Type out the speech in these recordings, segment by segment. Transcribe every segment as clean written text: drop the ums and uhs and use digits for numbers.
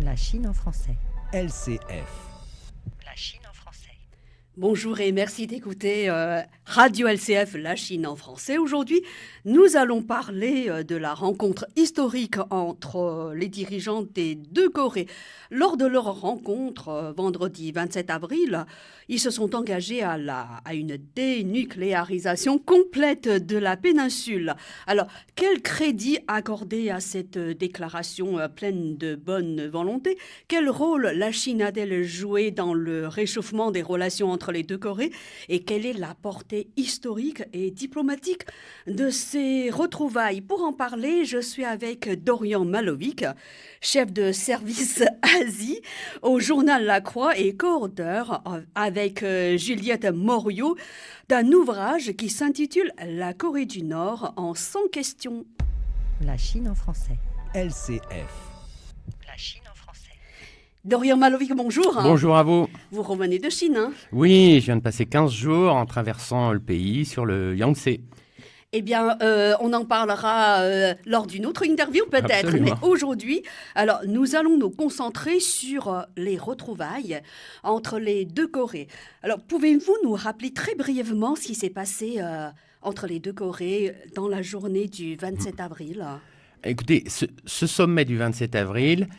La Chine en français. LCF. La Chine en français. Bonjour et merci d'écouter Radio LCF, la Chine en français. Aujourd'hui, nous allons parler de la rencontre historique entre les dirigeants des deux Corées. Lors de leur rencontre, vendredi 27 avril, ils se sont engagés à une dénucléarisation complète de la péninsule. Alors, quel crédit accorder à cette déclaration pleine de bonne volonté? Quel rôle la Chine a-t-elle joué dans le réchauffement des relations entre les deux Corées? Et quelle est la portée historique et diplomatique de ces retrouvailles? Pour en parler, je suis avec Dorian Malovic, chef de service Asie au journal La Croix et co-auteur avec Juliette Moriot d'un ouvrage qui s'intitule La Corée du Nord en 100 questions. La Chine en français. LCF. La Chine en français. Dorian Malovic, bonjour. Bonjour à vous. Vous revenez de Chine, hein? Oui, je viens de passer 15 jours en traversant le pays sur le Yangtze. Eh bien, on en parlera lors d'une autre interview peut-être. Absolument. Mais aujourd'hui, alors, nous allons nous concentrer sur les retrouvailles entre les deux Corées. Alors, pouvez-vous nous rappeler très brièvement ce qui s'est passé entre les deux Corées dans la journée du 27 avril? Écoutez, ce sommet du 27 avril,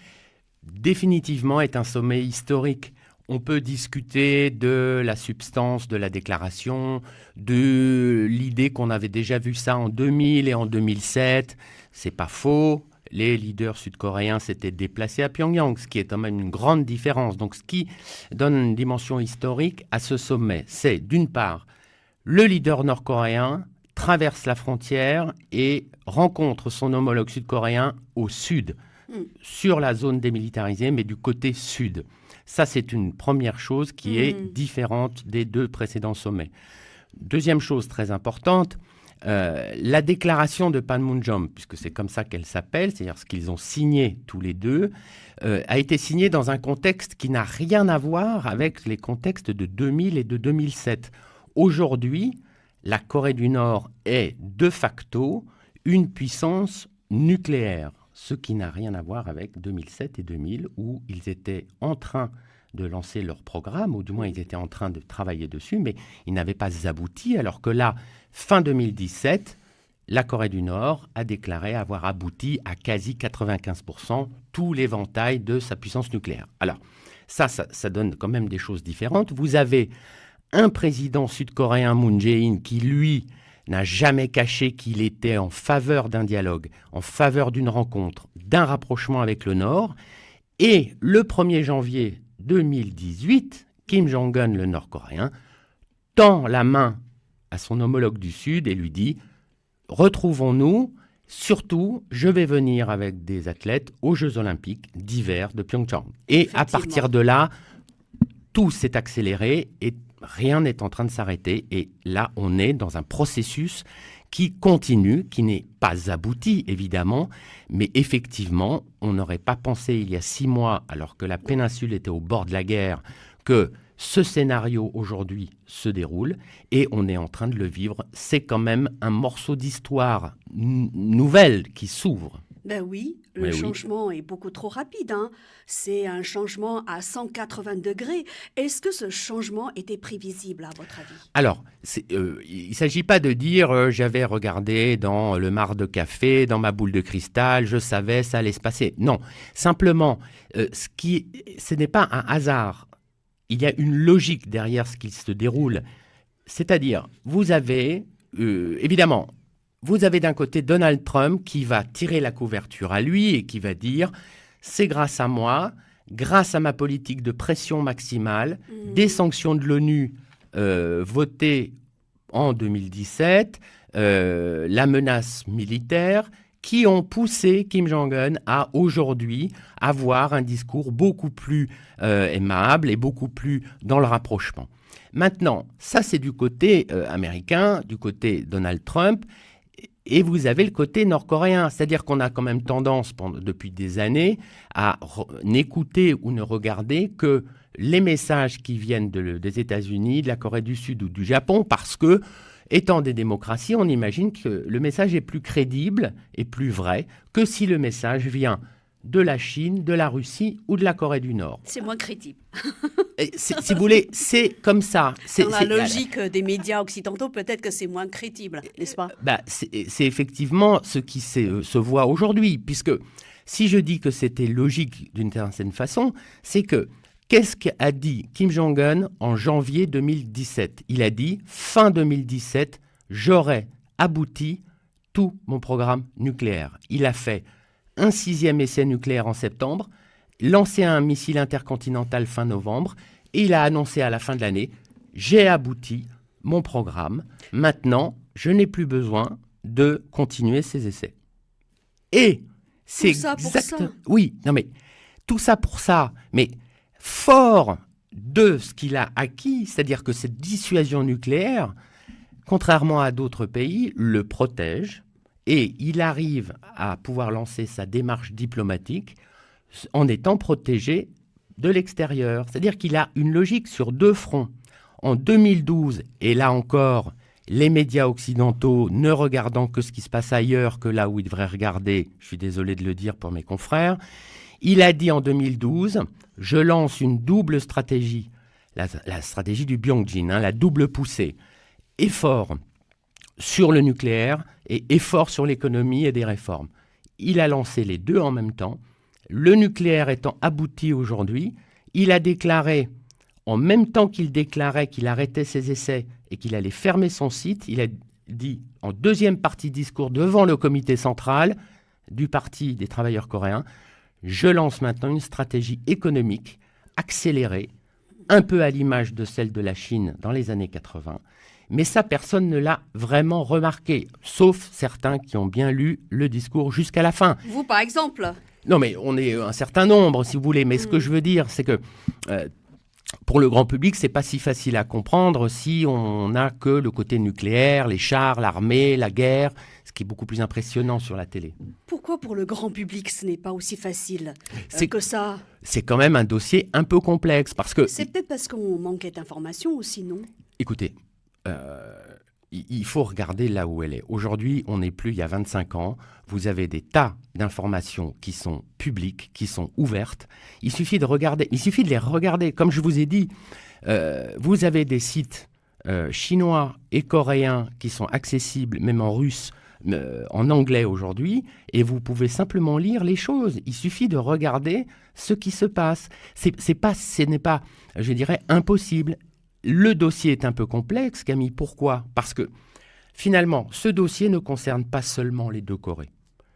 définitivement, est un sommet historique. On peut discuter de la substance de la déclaration, de l'idée qu'on avait déjà vu ça en 2000 et en 2007. C'est pas faux. Les leaders sud-coréens s'étaient déplacés à Pyongyang, ce qui est quand même une grande différence. Donc, ce qui donne une dimension historique à ce sommet, c'est d'une part, le leader nord-coréen traverse la frontière et rencontre son homologue sud-coréen au sud, sur la zone démilitarisée, mais du côté sud. Ça, c'est une première chose qui est différente des deux précédents sommets. Deuxième chose très importante, la déclaration de Panmunjom, puisque c'est comme ça qu'elle s'appelle, c'est-à-dire ce qu'ils ont signé tous les deux, a été signée dans un contexte qui n'a rien à voir avec les contextes de 2000 et de 2007. Aujourd'hui, la Corée du Nord est de facto une puissance nucléaire, ce qui n'a rien à voir avec 2007 et 2000, où ils étaient en train de lancer leur programme, ou du moins ils étaient en train de travailler dessus, mais ils n'avaient pas abouti, alors que là, fin 2017, la Corée du Nord a déclaré avoir abouti à quasi 95% tout l'éventail de sa puissance nucléaire. Alors, ça donne quand même des choses différentes. Vous avez un président sud-coréen, Moon Jae-in, qui, lui, n'a jamais caché qu'il était en faveur d'un dialogue, en faveur d'une rencontre, d'un rapprochement avec le Nord. Et le 1er janvier 2018, Kim Jong-un, le Nord-coréen, tend la main à son homologue du Sud et lui dit « Retrouvons-nous, surtout, je vais venir avec des athlètes aux Jeux Olympiques d'hiver de Pyeongchang. » Et à partir de là, tout s'est accéléré et rien n'est en train de s'arrêter. Et là, on est dans un processus qui continue, qui n'est pas abouti, évidemment, mais effectivement, on n'aurait pas pensé il y a 6 mois, alors que la péninsule était au bord de la guerre, que ce scénario aujourd'hui se déroule et on est en train de le vivre. C'est quand même un morceau d'histoire nouvelle qui s'ouvre. Ben oui, le changement est beaucoup trop rapide, hein. C'est un changement à 180 degrés. Est-ce que ce changement était prévisible, à votre avis? Alors, il ne s'agit pas de dire j'avais regardé dans le mar de café, dans ma boule de cristal, je savais, ça allait se passer. Non, simplement, ce n'est pas un hasard. Il y a une logique derrière ce qui se déroule. C'est-à-dire, vous avez, évidemment, vous avez d'un côté Donald Trump qui va tirer la couverture à lui et qui va dire « c'est grâce à moi, grâce à ma politique de pression maximale, des sanctions de l'ONU votées en 2017, la menace militaire, qui ont poussé Kim Jong-un à aujourd'hui avoir un discours beaucoup plus aimable et beaucoup plus dans le rapprochement. » Maintenant, ça c'est du côté américain, du côté Donald Trump. Et vous avez le côté nord-coréen, c'est-à-dire qu'on a quand même tendance depuis des années à n'écouter ou ne regarder que les messages qui viennent des États-Unis, de la Corée du Sud ou du Japon, parce que, étant des démocraties, on imagine que le message est plus crédible et plus vrai que si le message vient de la Chine, de la Russie ou de la Corée du Nord. C'est moins crédible. Et si vous voulez, c'est comme ça. Dans la logique des médias occidentaux, peut-être que c'est moins crédible, n'est-ce pas? C'est effectivement ce qui se voit aujourd'hui, puisque si je dis que c'était logique d'une certaine façon, c'est que qu'est-ce qu'a dit Kim Jong-un en janvier 2017 ? Il a dit, fin 2017, j'aurai abouti tout mon programme nucléaire. Il a fait un 6e essai nucléaire en septembre, lancé un missile intercontinental fin novembre, et il a annoncé à la fin de l'année, j'ai abouti mon programme, maintenant je n'ai plus besoin de continuer ces essais. Et c'est tout ça pour exact. ça. Oui, non mais tout ça pour ça, mais fort de ce qu'il a acquis, c'est-à-dire que cette dissuasion nucléaire, contrairement à d'autres pays, le protège et il arrive à pouvoir lancer sa démarche diplomatique en étant protégé de l'extérieur. C'est-à-dire qu'il a une logique sur deux fronts. En 2012, et là encore, les médias occidentaux ne regardant que ce qui se passe ailleurs que là où ils devraient regarder, je suis désolé de le dire pour mes confrères, il a dit en 2012, je lance une double stratégie, la stratégie du Byongjin, la double poussée, effort sur le nucléaire et effort sur l'économie et des réformes. Il a lancé les deux en même temps. Le nucléaire étant abouti aujourd'hui, il a déclaré, en même temps qu'il déclarait qu'il arrêtait ses essais et qu'il allait fermer son site, il a dit en deuxième partie discours devant le comité central du Parti des travailleurs coréens, je lance maintenant une stratégie économique accélérée, un peu à l'image de celle de la Chine dans les années 80. Mais ça, personne ne l'a vraiment remarqué, sauf certains qui ont bien lu le discours jusqu'à la fin. Vous, par exemple? Non, mais on est un certain nombre, si vous voulez. Mais ce que je veux dire, c'est que pour le grand public, c'est pas si facile à comprendre si on n'a que le côté nucléaire, les chars, l'armée, la guerre, ce qui est beaucoup plus impressionnant sur la télé. Pourquoi pour le grand public, ce n'est pas aussi facile que ça? C'est quand même un dossier un peu complexe, parce que... C'est peut-être parce qu'on manquait d'informations aussi, non? Écoutez, il faut regarder là où elle est. Aujourd'hui, on n'est plus il y a 25 ans. Vous avez des tas d'informations qui sont publiques, qui sont ouvertes. Il suffit de les regarder. Comme je vous ai dit, vous avez des sites chinois et coréens qui sont accessibles, même en russe, en anglais aujourd'hui, et vous pouvez simplement lire les choses. Il suffit de regarder ce qui se passe. Ce n'est pas, je dirais, impossible. Le dossier est un peu complexe, Camille. Pourquoi ? Parce que, finalement, ce dossier ne concerne pas seulement les deux Corées.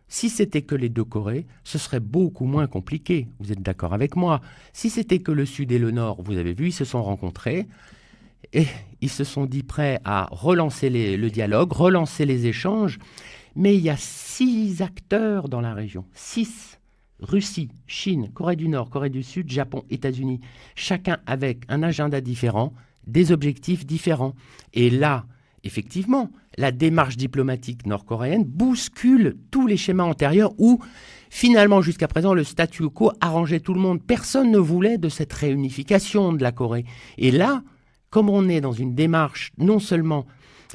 Si c'était que les deux Corées, ce serait beaucoup moins compliqué. Vous êtes d'accord avec moi ? Si c'était que le Sud et le Nord, vous avez vu, ils se sont rencontrés et ils se sont dit prêts à relancer le dialogue, relancer les échanges. Mais il y a 6 acteurs dans la région. 6. Russie, Chine, Corée du Nord, Corée du Sud, Japon, États-Unis. Chacun avec un agenda différent, des objectifs différents. Et là, effectivement, la démarche diplomatique nord-coréenne bouscule tous les schémas antérieurs où, finalement, jusqu'à présent, le statu quo arrangeait tout le monde. Personne ne voulait de cette réunification de la Corée. Et là, comme on est dans une démarche non seulement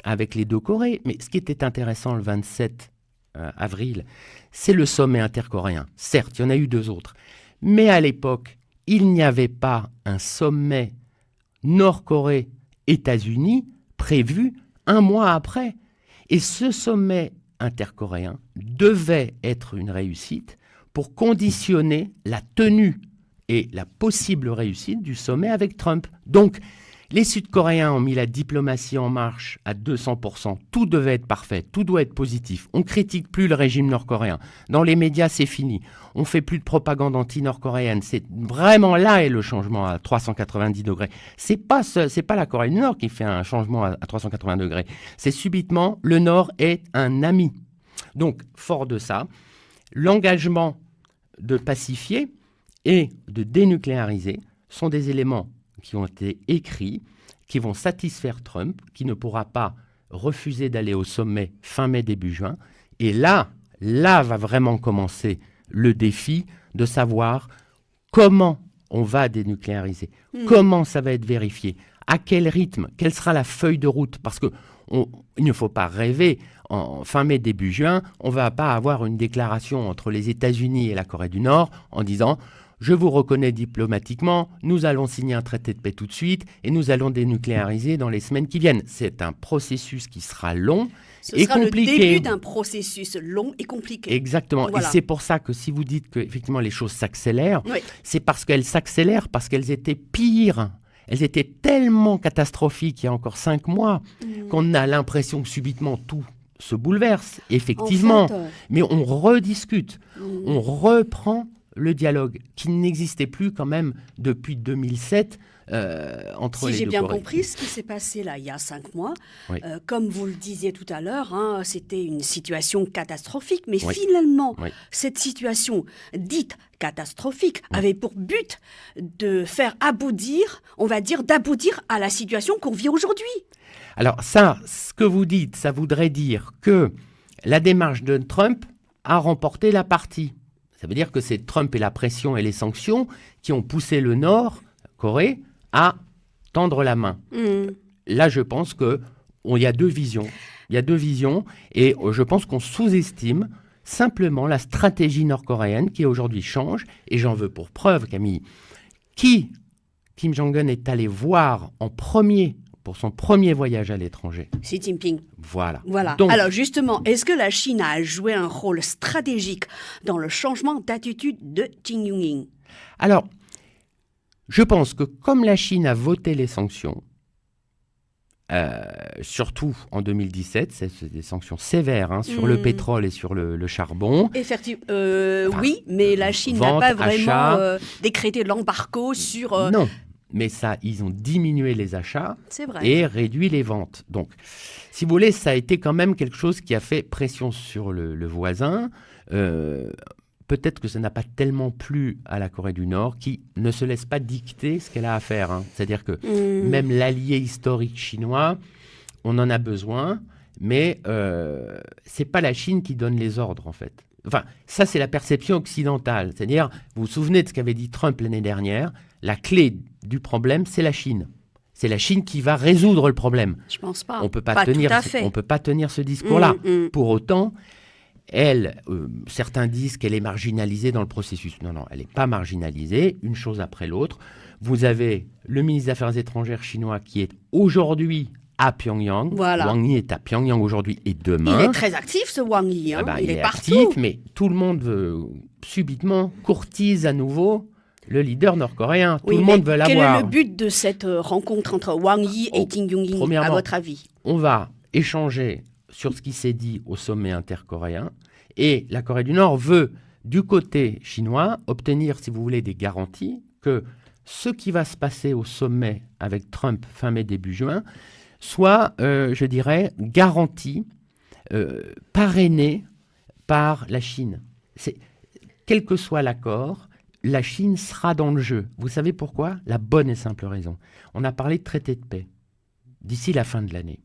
avec les deux Corées, mais ce qui était intéressant le 27 avril, c'est le sommet intercoréen. Certes, il y en a eu 2 autres. Mais à l'époque, il n'y avait pas un sommet Nord-Corée-États-Unis prévu 1 mois après. Et ce sommet intercoréen devait être une réussite pour conditionner la tenue et la possible réussite du sommet avec Trump. Donc, les Sud-Coréens ont mis la diplomatie en marche à 200%. Tout devait être parfait, tout doit être positif. On ne critique plus le régime nord-coréen. Dans les médias, c'est fini. On ne fait plus de propagande anti-nord-coréenne. C'est vraiment là est le changement à 390 degrés. C'est pas la Corée du Nord qui fait un changement à 380 degrés. C'est subitement, le Nord est un ami. Donc, fort de ça, l'engagement de pacifier et de dénucléariser sont des éléments qui ont été écrits, qui vont satisfaire Trump, qui ne pourra pas refuser d'aller au sommet fin mai, début juin. Et là va vraiment commencer le défi de savoir comment on va dénucléariser, comment ça va être vérifié, à quel rythme, quelle sera la feuille de route. Parce qu'on il ne faut pas rêver. En fin mai, début juin, on ne va pas avoir une déclaration entre les États-Unis et la Corée du Nord en disant « Je vous reconnais diplomatiquement, nous allons signer un traité de paix tout de suite et nous allons dénucléariser dans les semaines qui viennent. » C'est un processus qui sera long Ce et sera compliqué. le début d'un processus long et compliqué. Exactement. Voilà. Et c'est pour ça que si vous dites que effectivement les choses s'accélèrent, Oui. c'est parce qu'elles s'accélèrent, parce qu'elles étaient pires. Elles étaient tellement catastrophiques il y a encore 5 mois qu'on a l'impression que subitement tout se bouleverse, effectivement. En fait, Mais on rediscute, on reprend le dialogue qui n'existait plus quand même depuis 2007 entre si les j'ai deux bien Corées. compris ce qui s'est passé là il y a 5 mois, Oui. comme vous le disiez tout à l'heure, hein, c'était une situation catastrophique, mais Oui. finalement, Oui. cette situation dite catastrophique avait pour but de faire aboutir, on va dire, d'aboutir à la situation qu'on vit aujourd'hui. Alors ça, ce que vous dites, ça voudrait dire que la démarche de Trump a remporté la partie. Ça veut dire que c'est Trump et la pression et les sanctions qui ont poussé le Nord, Corée, à tendre la main. Là, je pense qu'il y a deux visions. Il y a deux visions et je pense qu'on sous-estime simplement la stratégie nord-coréenne qui aujourd'hui change. Et j'en veux pour preuve, Camille, qui Kim Jong-un est allé voir en premier pour son premier voyage à l'étranger. Xi Jinping. Voilà. Voilà. Donc, Alors justement, est-ce que la Chine a joué un rôle stratégique dans le changement d'attitude de Kim Jong-un? alors, je pense que comme la Chine a voté les sanctions, surtout en 2017, c'est des sanctions sévères hein, sur le pétrole et sur le charbon. Effectivement, oui, mais la Chine n'a vente, pas vraiment achat. décrété l'embargo sur... Non, mais ça, ils ont diminué les achats C'est vrai. et réduit les ventes. Donc, si vous voulez, ça a été quand même quelque chose qui a fait pression sur le voisin. Peut-être que ça n'a pas tellement plu à la Corée du Nord, qui ne se laisse pas dicter ce qu'elle a à faire. hein. C'est-à-dire que même l'allié historique chinois, on en a besoin, mais c'est pas la Chine qui donne les ordres, en fait. Enfin, ça, c'est la perception occidentale. C'est-à-dire, vous vous souvenez de ce qu'avait dit Trump l'année dernière, la clé du problème, c'est la Chine. C'est la Chine qui va résoudre le problème. Je pense pas. On peut pas tout tenir, à fait. on peut pas tenir ce discours-là. Mm. Pour autant, elle, certains disent qu'elle est marginalisée dans le processus. Non, elle n'est pas marginalisée, une chose après l'autre. Vous avez le ministre des Affaires étrangères chinois qui est aujourd'hui à Pyongyang. Voilà. Wang Yi est à Pyongyang aujourd'hui et Il demain. est très actif, ce Wang Yi. Hein. Ah ben, il est partout. actif, mais tout le monde subitement courtise à nouveau le leader nord-coréen. Oui, tout le mais monde veut quel l'avoir. est le but de cette rencontre entre Wang Yi et Kim Jong-un, à premièrement, votre avis? On va échanger sur ce qui s'est dit au sommet intercoréen. Et la Corée du Nord veut, du côté chinois, obtenir, si vous voulez, des garanties que ce qui va se passer au sommet avec Trump fin mai, début juin, soit, je dirais, garanti, parrainé par la Chine. Quel que soit l'accord, la Chine sera dans le jeu. Vous savez pourquoi? La bonne et simple raison. On a parlé de traité de paix d'ici la fin de l'année.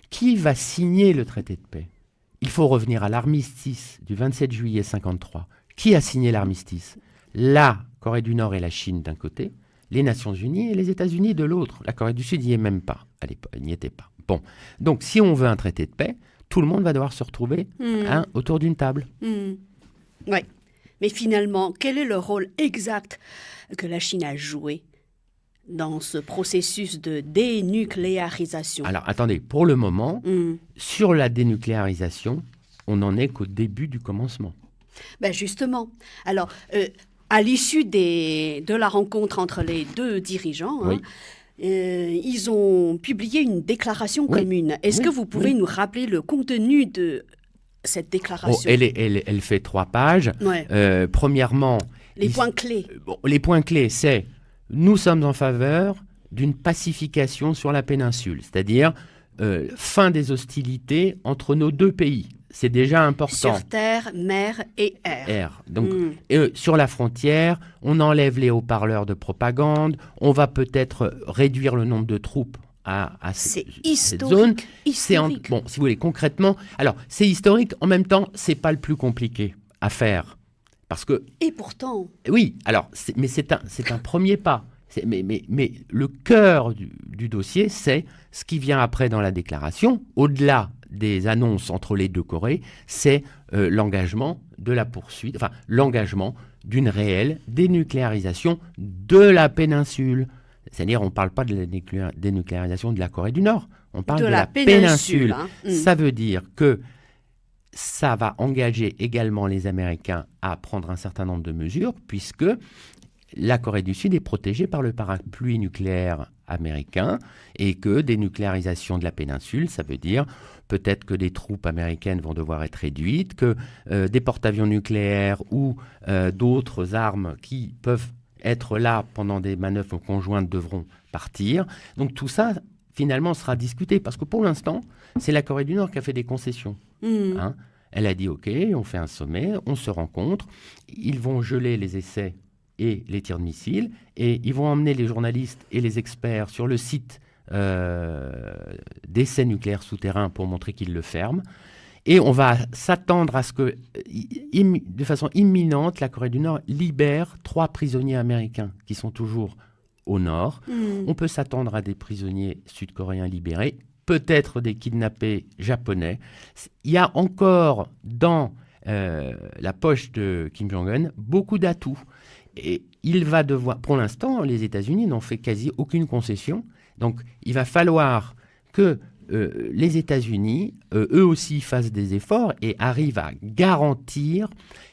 Qui va signer le traité de paix? Il faut revenir à l'armistice du 27 juillet 1953. Qui a signé l'armistice? La Corée du Nord et la Chine d'un côté, les Nations Unies et les États-Unis de l'autre. La Corée du Sud n'y est même pas. Elle n'y était pas. Bon, donc si on veut un traité de paix, tout le monde va devoir se retrouver autour d'une table. Oui. Mais finalement, quel est le rôle exact que la Chine a joué dans ce processus de dénucléarisation? Alors attendez, pour le moment, sur la dénucléarisation, on n'en est qu'au début du commencement. Ben justement. Alors, à l'issue de la rencontre entre les deux dirigeants, Oui. ils ont publié une déclaration Oui. commune. Est-ce Oui, que vous pouvez oui. nous rappeler le contenu de cette déclaration? Elle fait 3 pages. Ouais. Premièrement, Les points clés. les points clés, c'est nous sommes en faveur d'une pacification sur la péninsule, c'est-à-dire fin des hostilités entre nos deux pays. C'est déjà important. Sur terre, mer et air. Donc, sur la frontière, on enlève les haut-parleurs de propagande, on va peut-être réduire le nombre de troupes à C'est cette zone. historique. Bon, si vous voulez, concrètement, alors c'est historique, en même temps, c'est pas le plus compliqué à faire. Parce que, Et pourtant, oui, alors, mais c'est un premier pas. Mais le cœur du dossier, c'est ce qui vient après dans la déclaration, au-delà des annonces entre les deux Corées, c'est l'engagement de la poursuite, enfin l'engagement d'une réelle dénucléarisation de la péninsule. C'est-à-dire, on ne parle pas de la dénucléarisation de la Corée du Nord, on parle de la péninsule. Hein. Ça veut dire que ça va engager également les Américains à prendre un certain nombre de mesures, puisque la Corée du Sud est protégée par le parapluie nucléaire américain, et que dénucléarisation de la péninsule, ça veut dire peut-être que des troupes américaines vont devoir être réduites, que des porte-avions nucléaires ou d'autres armes qui peuvent être là pendant des manœuvres conjointes devront partir. Donc tout ça, finalement, sera discuté, parce que pour l'instant, c'est la Corée du Nord qui a fait des concessions. Hein. Elle a dit, OK, on fait un sommet, on se rencontre, ils vont geler les essais et les tirs de missiles, et ils vont emmener les journalistes et les experts sur le site d'essais nucléaires souterrains pour montrer qu'ils le ferment. Et on va s'attendre à ce que, de façon imminente, la Corée du Nord libère 3 prisonniers américains qui sont toujours au nord. On peut s'attendre à des prisonniers sud-coréens libérés, peut-être des kidnappés japonais. Il y a encore dans la poche de Kim Jong-un beaucoup d'atouts. Et il va devoir, pour l'instant, les États-Unis n'ont fait quasi aucune concession. Donc, il va falloir que les États-Unis, eux aussi, fassent des efforts et arrivent à garantir.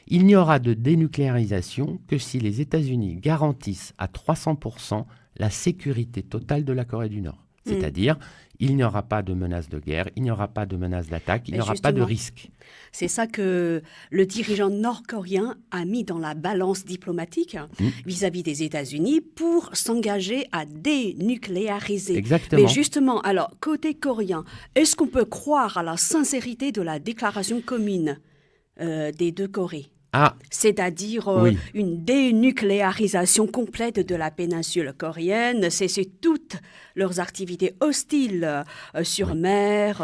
Il n'y aura de dénucléarisation que si les États-Unis garantissent à 300% la sécurité totale de la Corée du Nord. C'est-à-dire, il n'y aura pas de menace de guerre, il n'y aura pas de menace d'attaque, il n'y aura pas de risque. C'est ça que le dirigeant nord-coréen a mis dans la balance diplomatique vis-à-vis des États-Unis pour s'engager à dénucléariser. Exactement. Mais justement, alors, côté coréen, est-ce qu'on peut croire à la sincérité de la déclaration commune des deux Corées ? C'est-à-dire une dénucléarisation complète de la péninsule coréenne, cesser toutes leurs activités hostiles sur mer,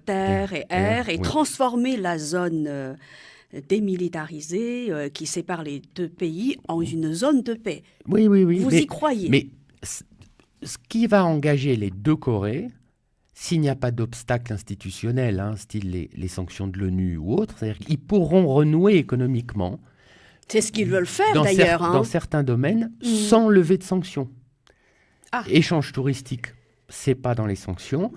terre et air, et transformer la zone démilitarisée qui sépare les deux pays en une zone de paix. Oui. Vous y croyez ? Mais ce qui va engager les deux Corées, s'il n'y a pas d'obstacle institutionnel, style les sanctions de l'ONU ou autre, c'est-à-dire qu'ils pourront renouer économiquement. C'est ce qu'ils veulent faire d'ailleurs. Dans certains domaines, sans lever de sanctions. Échange touristique, c'est pas dans les sanctions.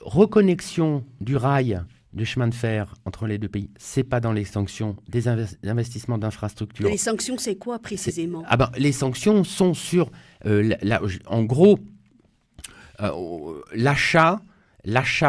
Reconnexion du rail, du chemin de fer entre les deux pays, c'est pas dans les sanctions. Des investissements d'infrastructures. Les sanctions, c'est quoi précisément ? Les sanctions sont sur, en gros, l'achat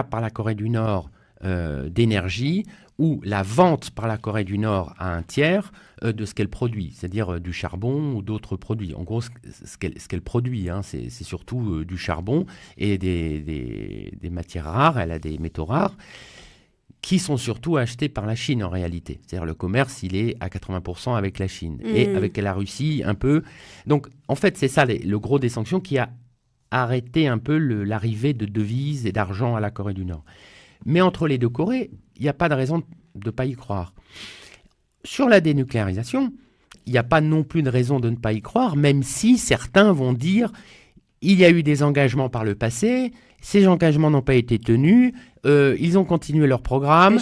par la Corée du Nord d'énergie ou la vente par la Corée du Nord à un tiers de ce qu'elle produit, c'est-à-dire du charbon ou d'autres produits. En gros, ce qu'elle produit, c'est surtout du charbon et des matières rares, elle a des métaux rares, qui sont surtout achetés par la Chine en réalité. C'est-à-dire le commerce, il est à 80% avec la Chine et avec la Russie un peu. Donc, en fait, c'est ça le gros des sanctions qui a arrêter un peu l'arrivée de devises et d'argent à la Corée du Nord. Mais entre les deux Corées, il n'y a pas de raison de ne pas y croire. Sur la dénucléarisation, il n'y a pas non plus de raison de ne pas y croire, même si certains vont dire il y a eu des engagements par le passé, ces engagements n'ont pas été tenus, ils ont continué leur programme,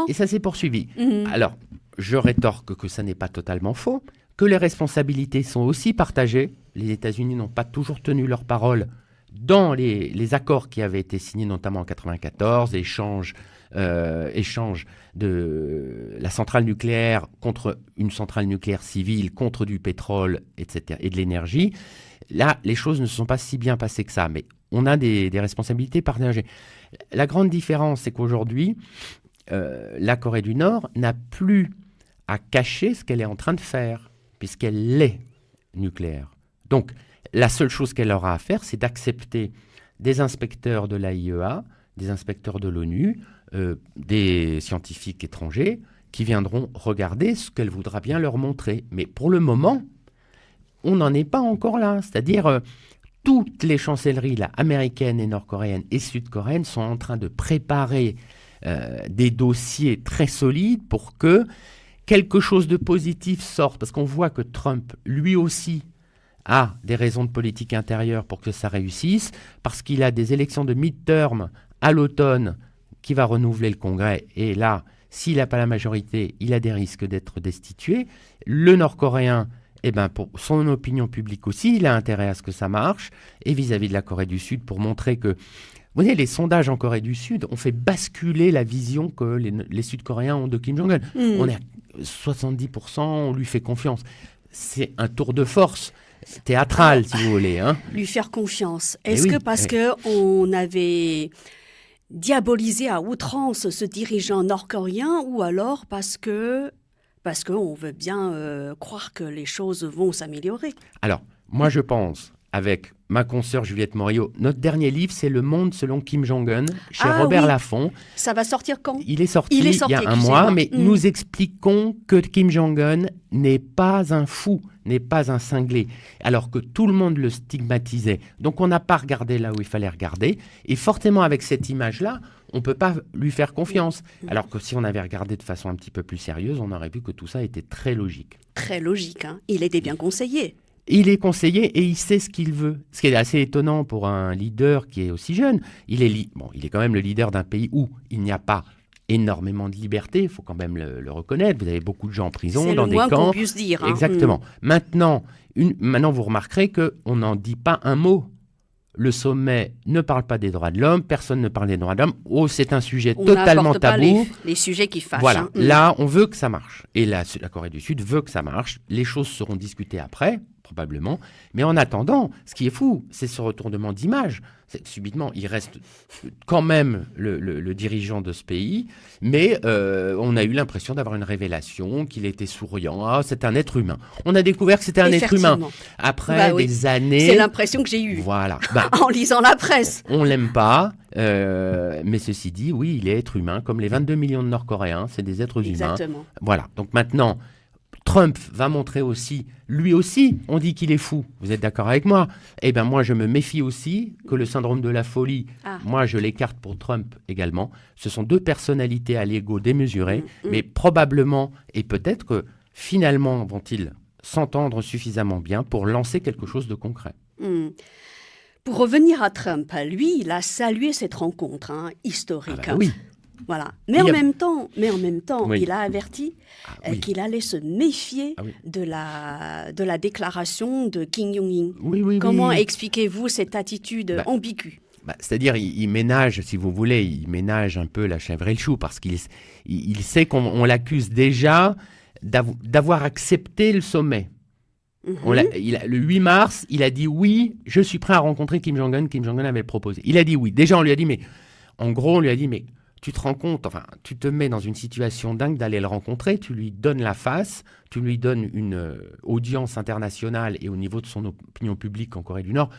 et ça s'est poursuivi. Alors, je rétorque que ça n'est pas totalement faux, que les responsabilités sont aussi partagées. Les États-Unis n'ont pas toujours tenu leur parole dans les accords qui avaient été signés, notamment en 1994, échange de la centrale nucléaire contre une centrale nucléaire civile, contre du pétrole, etc., et de l'énergie. Là, les choses ne se sont pas si bien passées que ça, mais on a des responsabilités partagées. La grande différence, c'est qu'aujourd'hui, la Corée du Nord n'a plus à cacher ce qu'elle est en train de faire, puisqu'elle est nucléaire. Donc, la seule chose qu'elle aura à faire, c'est d'accepter des inspecteurs de l'AIEA, des inspecteurs de l'ONU, des scientifiques étrangers qui viendront regarder ce qu'elle voudra bien leur montrer. Mais pour le moment, on n'en est pas encore là. C'est-à-dire, toutes les chancelleries là, américaines et nord-coréennes et sud-coréennes sont en train de préparer des dossiers très solides pour que quelque chose de positif sorte. Parce qu'on voit que Trump, lui aussi, a des raisons de politique intérieure pour que ça réussisse, parce qu'il a des élections de mid-term à l'automne qui va renouveler le Congrès. Et là, s'il n'a pas la majorité, il a des risques d'être destitué. Le Nord-Coréen, pour son opinion publique aussi, il a intérêt à ce que ça marche. Et vis-à-vis de la Corée du Sud, pour montrer que... Vous voyez, les sondages en Corée du Sud ont fait basculer la vision que les Sud-Coréens ont de Kim Jong-un. On est à 70%, on lui fait confiance. C'est un tour de force théâtral, si vous voulez. Hein. Lui faire confiance. Eh Est-ce oui, que parce qu'on avait diabolisé à outrance ce dirigeant nord-coréen ou alors parce qu'on veut bien croire que les choses vont s'améliorer? Alors, moi je pense, avec ma consoeur Juliette Morio, notre dernier livre, c'est Le Monde selon Kim Jong-un, chez Robert Laffont. Ça va sortir quand? Il est sorti il y a un mois, mais nous expliquons que Kim Jong-un n'est pas un fou, n'est pas un cinglé, alors que tout le monde le stigmatisait. Donc on n'a pas regardé là où il fallait regarder, et fortement avec cette image-là, on ne peut pas lui faire confiance. Alors que si on avait regardé de façon un petit peu plus sérieuse, on aurait vu que tout ça était très logique. Très logique, hein. Il était bien conseillé. Il est conseillé et il sait ce qu'il veut. Ce qui est assez étonnant pour un leader qui est aussi jeune. Il est quand même le leader d'un pays où il n'y a pas énormément de liberté, il faut quand même le reconnaître. Vous avez beaucoup de gens en prison, dans des camps. C'est le moins qu'on puisse dire. Hein. Exactement. Maintenant, vous remarquerez qu'on n'en dit pas un mot. Le sommet ne parle pas des droits de l'homme, personne ne parle des droits de l'homme. Oh, c'est un sujet totalement tabou. Pas les sujets qui fâchent. Voilà, hein. Là, on veut que ça marche. Et la Corée du Sud veut que ça marche. Les choses seront discutées après, probablement. Mais en attendant, ce qui est fou, c'est ce retournement d'image. Subitement, il reste quand même le dirigeant de ce pays, mais on a eu l'impression d'avoir une révélation, qu'il était souriant. Ah, c'est un être humain. On a découvert que c'était un être humain. Après des années... C'est l'impression que j'ai eue voilà. en lisant la presse. On l'aime pas, mais ceci dit, oui, il est être humain, comme les 22 millions de Nord-Coréens, c'est des êtres humains. Exactement. Voilà, donc maintenant... Trump va montrer aussi, lui aussi, on dit qu'il est fou. Vous êtes d'accord avec moi? Eh bien, moi, je me méfie aussi que le syndrome de la folie, moi, je l'écarte pour Trump également. Ce sont deux personnalités à l'ego démesuré, mais probablement, et peut-être que finalement, vont-ils s'entendre suffisamment bien pour lancer quelque chose de concret. Pour revenir à Trump, lui, il a salué cette rencontre historique. Oui. Voilà. Mais en même temps, oui. il a averti qu'il allait se méfier de la déclaration de Kim Jong-un. Comment expliquez-vous cette attitude ambiguë? C'est-à-dire, il ménage, si vous voulez, il ménage un peu la chèvre et le chou, parce qu'il sait qu'on l'accuse déjà d'avoir accepté le sommet. Le 8 mars, il a dit oui, je suis prêt à rencontrer Kim Jong-un. Kim Jong-un avait proposé. Il a dit oui. Déjà, on lui a dit, mais tu te rends compte, tu te mets dans une situation dingue d'aller le rencontrer, tu lui donnes la face, tu lui donnes une audience internationale et au niveau de son opinion publique en Corée du Nord,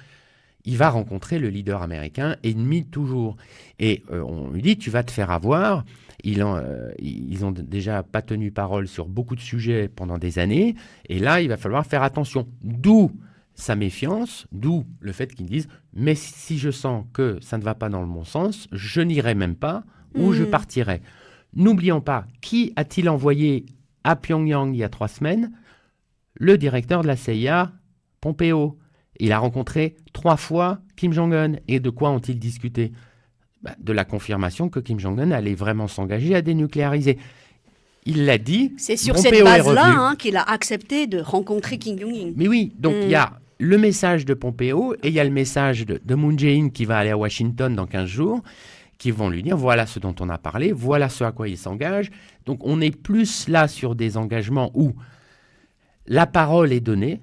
il va rencontrer le leader américain, ennemi toujours. Et on lui dit, tu vas te faire avoir. Ils ont déjà pas tenu parole sur beaucoup de sujets pendant des années, et là, il va falloir faire attention. D'où sa méfiance, d'où le fait qu'ils disent « mais si je sens que ça ne va pas dans le bon sens, je n'irai même pas ou je partirai ». N'oublions pas, qui a-t-il envoyé à Pyongyang il y a 3 semaines? Le directeur de la CIA, Pompeo. Il a rencontré 3 fois Kim Jong-un. Et de quoi ont-ils discuté? De la confirmation que Kim Jong-un allait vraiment s'engager à dénucléariser. Il l'a dit. C'est sur cette base-là qu'il a accepté de rencontrer Kim Jong-un. Mais oui, donc il y a le message de Pompeo et il y a le message de Moon Jae-in qui va aller à Washington dans 15 jours, qui vont lui dire voilà ce dont on a parlé, voilà ce à quoi il s'engage. Donc on est plus là sur des engagements où la parole est donnée,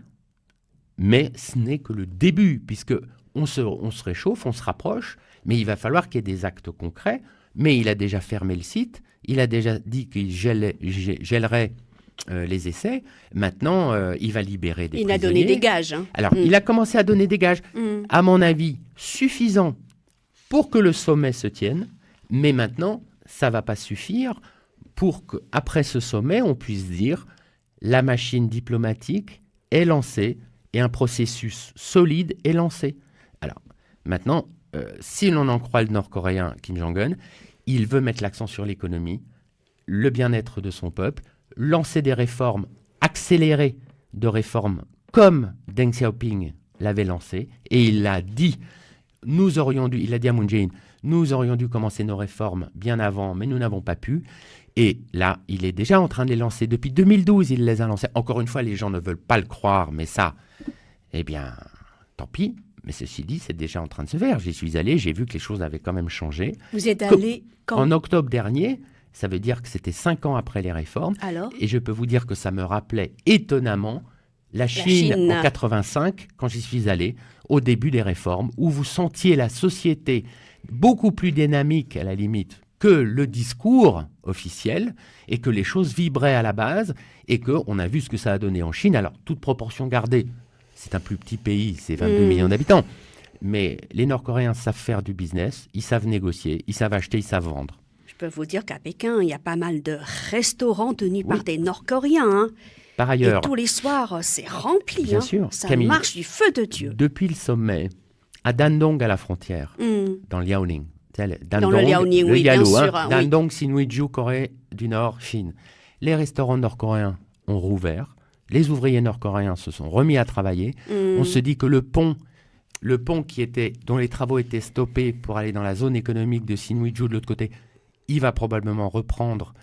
mais ce n'est que le début, puisque on se réchauffe, on se rapproche, mais il va falloir qu'il y ait des actes concrets. Mais il a déjà fermé le site, il a déjà dit qu'il gèlerait les essais. Maintenant, il va libérer des prisonniers. Il a donné des gages. Alors, il a commencé à donner des gages, à mon avis, suffisants pour que le sommet se tienne. Mais maintenant, ça ne va pas suffire pour qu'après ce sommet, on puisse dire la machine diplomatique est lancée et un processus solide est lancé. Alors, maintenant, si l'on en croit le Nord-Coréen Kim Jong-un, il veut mettre l'accent sur l'économie, le bien-être de son peuple, lancer des réformes, accélérer de réformes comme Deng Xiaoping l'avait lancé et il l'a dit. Il a dit à Moon Jae-in, nous aurions dû commencer nos réformes bien avant, mais nous n'avons pas pu. Et là, il est déjà en train de les lancer. Depuis 2012, il les a lancés. Encore une fois, les gens ne veulent pas le croire, mais ça, eh bien, tant pis. Mais ceci dit, c'est déjà en train de se faire. J'y suis allé, j'ai vu que les choses avaient quand même changé. Vous êtes allé quand? En octobre dernier, ça veut dire que c'était 5 ans après les réformes. Alors? Et je peux vous dire que ça me rappelait étonnamment la Chine en 85, quand j'y suis allé, au début des réformes, où vous sentiez la société beaucoup plus dynamique, à la limite, que le discours officiel, et que les choses vibraient à la base, et qu'on a vu ce que ça a donné en Chine. Alors, toute proportion gardée, c'est un plus petit pays, c'est 22 millions d'habitants, mais les Nord-Coréens savent faire du business, ils savent négocier, ils savent acheter, ils savent vendre. Je peux vous dire qu'à Pékin, il y a pas mal de restaurants tenus par des Nord-Coréens, hein. Par ailleurs, et tous les soirs, c'est rempli. bien hein. sûr, Ça Camille, marche du feu de Dieu. depuis le sommet, à Dandong, à la frontière, dans le Liaoning, Dans le Liaoning, oui, bien Yalu, sûr. Oui. Dandong, Sinuiju, Corée du Nord, Chine. Les restaurants nord-coréens ont rouvert. Les ouvriers nord-coréens se sont remis à travailler. On se dit que le pont dont les travaux étaient stoppés pour aller dans la zone économique de Sinuiju de l'autre côté, il va probablement reprendre.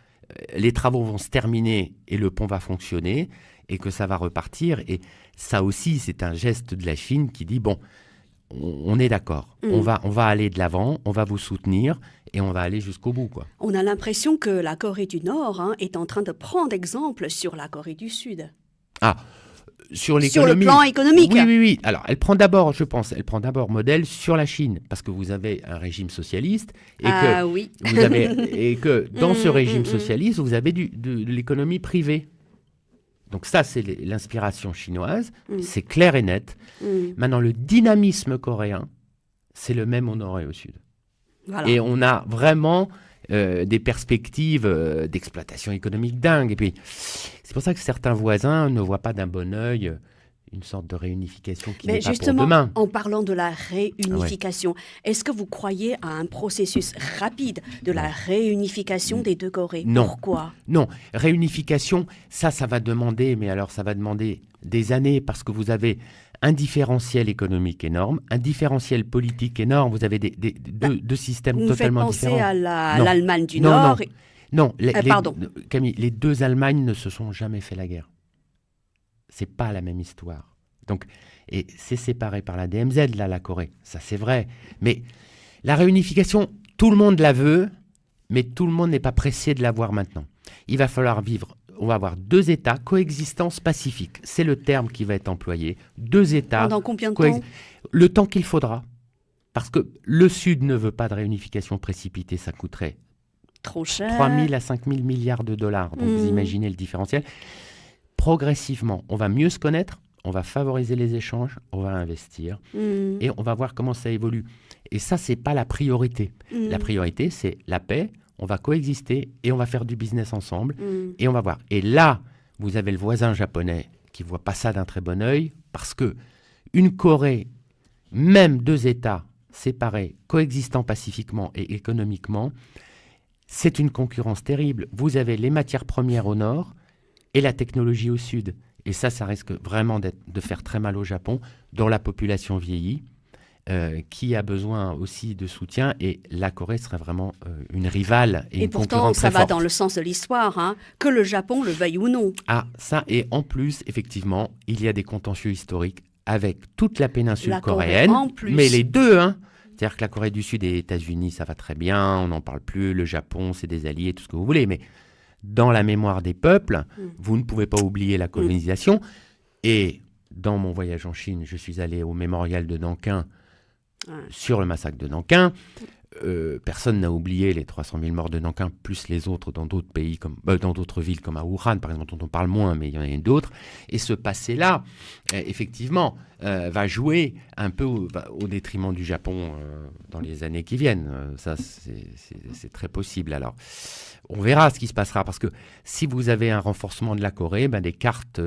Les travaux vont se terminer et le pont va fonctionner et que ça va repartir. Et ça aussi, c'est un geste de la Chine qui dit, bon, on est d'accord, on va aller de l'avant, on va vous soutenir et on va aller jusqu'au bout, quoi. On a l'impression que la Corée du Nord est en train de prendre exemple sur la Corée du Sud. Ah, sur Sur le plan économique. Oui. Alors, elle prend d'abord modèle sur la Chine, parce que vous avez un régime socialiste et Oui. que dans ce régime socialiste, vous avez de l'économie privée. Donc ça, c'est l'inspiration chinoise, c'est clair et net. Maintenant, le dynamisme coréen, c'est le même au nord et au sud. Voilà. Et on a vraiment des perspectives d'exploitation économique dingues. Et puis, c'est pour ça que certains voisins ne voient pas d'un bon œil une sorte de réunification qui n'est pas pour demain. En parlant de la réunification, est-ce que vous croyez à un processus rapide de la réunification des deux Corées? Non. Pourquoi? Non, réunification, ça va demander, mais alors ça va demander des années parce que vous avez un différentiel économique énorme, un différentiel politique énorme, vous avez deux systèmes totalement différents. Vous me faites penser à Non. l'Allemagne du Non, Nord. Non, pardon. Camille, les deux Allemagnes ne se sont jamais fait la guerre. C'est pas la même histoire. Donc, et c'est séparé par la DMZ, là, la Corée. Ça, c'est vrai. Mais la réunification, tout le monde la veut, mais tout le monde n'est pas pressé de l'avoir maintenant. Il va falloir vivre. On va avoir deux États, coexistence pacifique. C'est le terme qui va être employé. Deux États. Pendant combien de temps? Le temps qu'il faudra. Parce que le Sud ne veut pas de réunification précipitée. Ça coûterait trop cher. 3 000 à 5 000 milliards de dollars. Donc, vous imaginez le différentiel. Progressivement, on va mieux se connaître, on va favoriser les échanges, on va investir et on va voir comment ça évolue. Et ça, c'est pas la priorité. La priorité, c'est la paix, on va coexister et on va faire du business ensemble et on va voir. Et là, vous avez le voisin japonais qui voit pas ça d'un très bon œil parce que une Corée, même deux États séparés, coexistant pacifiquement et économiquement, c'est une concurrence terrible. Vous avez les matières premières au nord et la technologie au sud. Et ça risque vraiment de faire très mal au Japon, dont la population vieillit, qui a besoin aussi de soutien. Et la Corée serait vraiment une rivale et une pourtant, concurrente ça très va forte. dans le sens de l'histoire, hein, que le Japon le veuille ou non. Ah, ça, et en plus, effectivement, il y a des contentieux historiques avec toute la péninsule La Corée coréenne, en plus. mais les deux, hein. C'est-à-dire que la Corée du Sud et les États-Unis, ça va très bien, on n'en parle plus, le Japon, c'est des alliés, tout ce que vous voulez, mais dans la mémoire des peuples, vous ne pouvez pas oublier la colonisation. Et dans mon voyage en Chine, je suis allé au mémorial de Nankin sur le massacre de Nankin. Personne n'a oublié les 300 000 morts de Nankin, plus les autres dans d'autres pays, dans d'autres villes comme à Wuhan, par exemple, dont on parle moins, mais il y en a d'autres. Et ce passé-là, effectivement, va jouer un peu au détriment du Japon dans les années qui viennent. Ça, c'est très possible. Alors, on verra ce qui se passera, parce que si vous avez un renforcement de la Corée, des cartes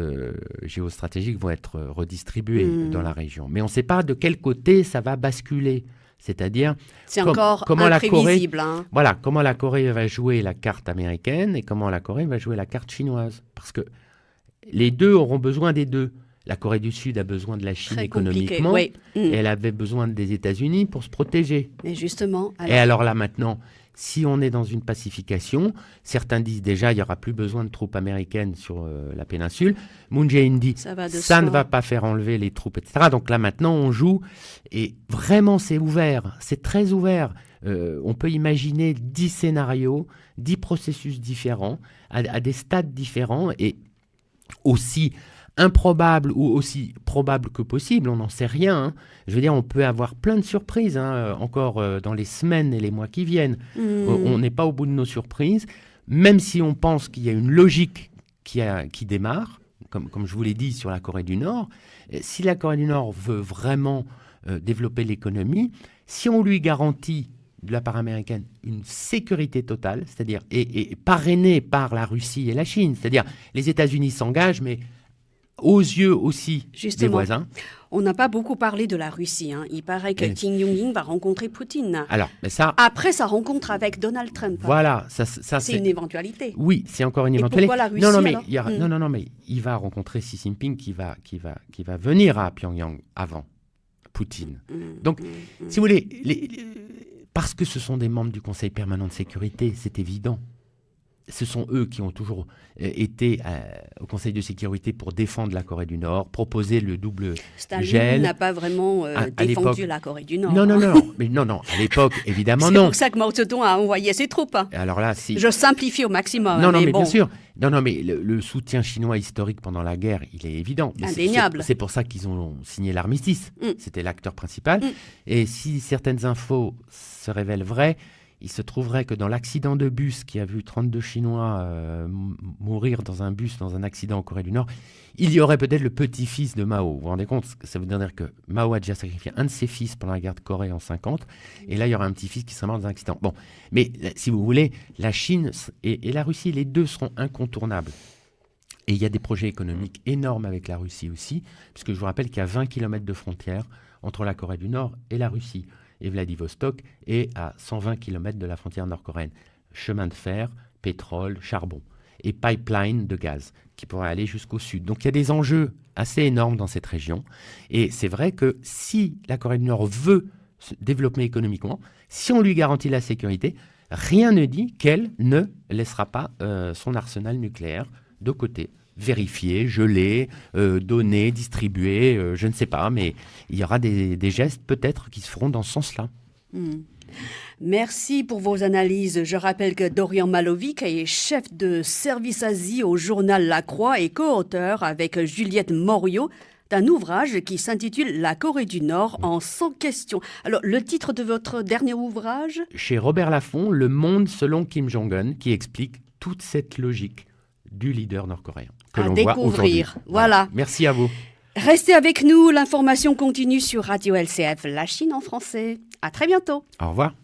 géostratégiques vont être redistribuées dans la région. Mais on ne sait pas de quel côté ça va basculer. C'est-à-dire, c'est encore comment imprévisible. Voilà, comment la Corée va jouer la carte américaine et comment la Corée va jouer la carte chinoise. Parce que les deux auront besoin des deux. La Corée du Sud a besoin de la Chine Très compliqué, économiquement, oui. et elle avait besoin des États-Unis pour se protéger. Mais justement, Et alors là, maintenant, si on est dans une pacification, certains disent déjà il n'y aura plus besoin de troupes américaines sur la péninsule. Moon Jae-in dit ça va de ça soi. ne va pas faire enlever les troupes, etc. Donc là, maintenant, on joue. Et vraiment, c'est ouvert. C'est très ouvert. On peut imaginer 10 scénarios, 10 processus différents, à des stades différents, et aussi improbable ou aussi probable que possible, on n'en sait rien. Hein. Je veux dire, on peut avoir plein de surprises encore dans les semaines et les mois qui viennent. On n'est pas au bout de nos surprises, même si on pense qu'il y a une logique qui démarre, comme je vous l'ai dit sur la Corée du Nord. Si la Corée du Nord veut vraiment développer l'économie, si on lui garantit de la part américaine une sécurité totale, c'est-à-dire et parrainée par la Russie et la Chine, c'est-à-dire les États-Unis s'engagent, mais aux yeux aussi Justement, des voisins. On n'a pas beaucoup parlé de la Russie. Hein. Il paraît que Kim Jong-un va rencontrer Poutine. Alors, mais ça, Après sa rencontre avec Donald Trump. voilà, ça C'est une éventualité. Oui, c'est encore une Et éventualité. pourquoi la Russie, non, alors non, mais il va rencontrer Xi Jinping qui va venir à Pyongyang avant Poutine. Donc, si vous voulez, parce que ce sont des membres du Conseil permanent de sécurité, c'est évident. Ce sont eux qui ont toujours été au Conseil de sécurité pour défendre la Corée du Nord, proposer le double Staline gel. n'a pas vraiment À défendu l'époque. la Corée du Nord. Non, hein. non, à l'époque, évidemment, C'est non. pour ça que Mao Zedong a envoyé ses troupes. Hein. Alors là, si... Je simplifie au maximum. Non, mais bon. bien sûr. Non, mais le soutien chinois historique pendant la guerre, il est évident. Mais Indéniable. c'est pour ça qu'ils ont signé l'armistice. C'était l'acteur principal. Et si certaines infos se révèlent vraies, il se trouverait que dans l'accident de bus qui a vu 32 Chinois mourir dans un bus, dans un accident en Corée du Nord, il y aurait peut-être le petit-fils de Mao. Vous vous rendez compte? Ça veut dire que Mao a déjà sacrifié un de ses fils pendant la guerre de Corée en 50, et là, il y aurait un petit-fils qui serait mort dans un accident. Bon, mais si vous voulez, la Chine et la Russie, les deux seront incontournables. Et il y a des projets économiques énormes avec la Russie aussi, puisque je vous rappelle qu'il y a 20 km de frontière entre la Corée du Nord et la Russie. Et Vladivostok est à 120 km de la frontière nord-coréenne. Chemin de fer, pétrole, charbon et pipeline de gaz qui pourrait aller jusqu'au sud. Donc il y a des enjeux assez énormes dans cette région. Et c'est vrai que si la Corée du Nord veut se développer économiquement, si on lui garantit la sécurité, rien ne dit qu'elle ne laissera pas son arsenal nucléaire de côté. Vérifier, geler, donner, distribuer, je ne sais pas, mais il y aura des gestes peut-être qui se feront dans ce sens-là. Merci pour vos analyses. Je rappelle que Dorian Malovic est chef de service Asie au journal La Croix et co-auteur avec Juliette Moriot d'un ouvrage qui s'intitule La Corée du Nord en 100 questions. Alors, le titre de votre dernier ouvrage? Chez Robert Laffont, Le monde selon Kim Jong-un, qui explique toute cette logique du leader nord-coréen que À l'on voit aujourd'hui. découvrir. Voilà. Merci à vous. Restez avec nous, l'information continue sur Radio LCF, la Chine en français. À très bientôt. Au revoir.